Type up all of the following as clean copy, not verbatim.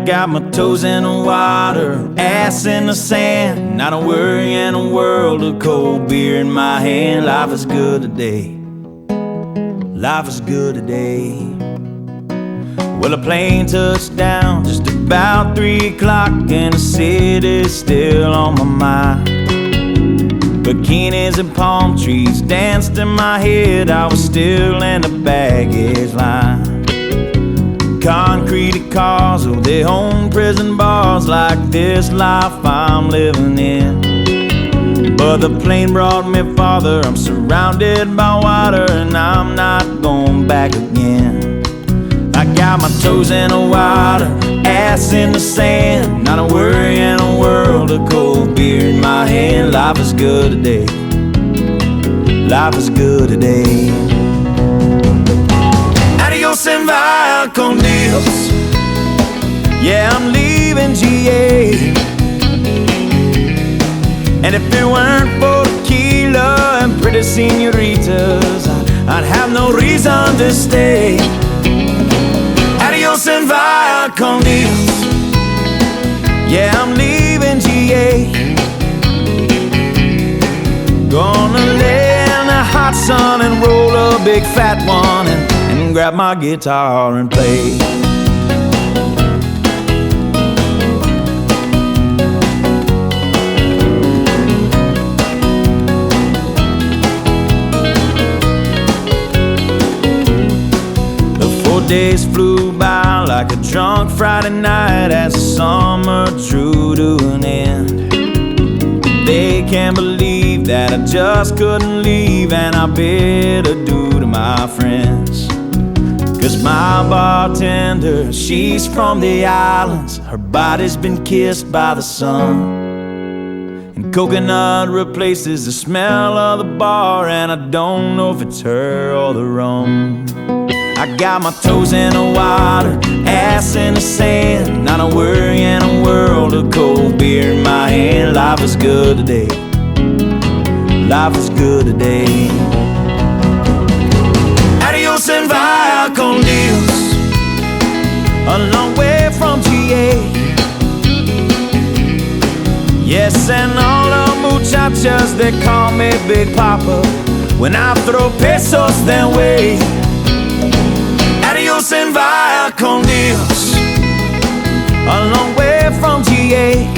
got my toes in the water, ass in the sand, not a worry in a world of cold beer in my hand. Life is good today. Life is good today. Well, a plane touched down just about 3 o'clock, and the city's still on my mind. Bikinis and palm trees danced in my head. I was still in the baggage line. Concrete cars, oh, they own prison bars, like this life I'm living in. But the plane brought me farther. I'm surrounded by water, and I'm not going back again. I got my toes in the water, ass in the sand, not a worry in a world of cold beer in my hand. Life is good today. Life is good today. Adios and vaya con Dios. Yeah, I'm leaving GA. And if it weren't for tequila and pretty senoritas, I'd have no reason to stay. Adios and vaya con Dios. Yeah, I'm leaving GA. Gonna lay in the hot sun and roll a big fat one, and grab my guitar and play. Days flew by like a drunk Friday night as the summer drew to an end. They can't believe that I just couldn't leave, and I bid adieu to my friends. 'Cause my bartender, she's from the islands. Her body's been kissed by the sun, and coconut replaces the smell of the bar, and I don't know if it's her or the rum. I got my toes in the water, ass in the sand, not a worry in a world of cold beer in my hand. Life is good today. Life is good today. Adios and vaya con Dios. A long way from GA. Yes, and all the muchachas, they call me Big Papa when I throw pesos their way. Adios and vaya con Dios. A long way from GA.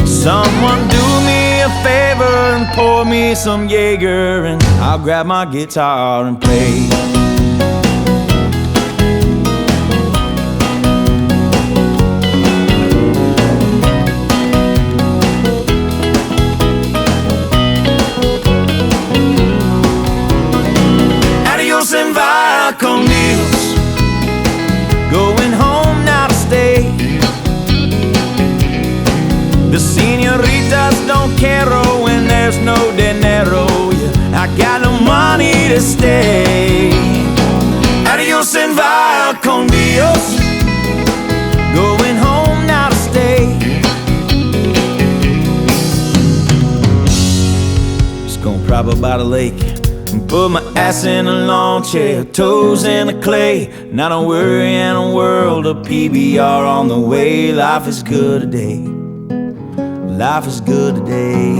Someone do me a favor and pour me some Jaeger, and I'll grab my guitar and play. And vaya con Dios. Going home now to stay. The senoritas don't care when there's no dinero. Yeah, I got no money to stay. Adios and vaya con Dios. Going home now to stay. Just gonna prop up by the lake and put my ass in a lawn chair, toes in the clay, not a worry in a world of PBR on the way. Life is good today. Life is good today.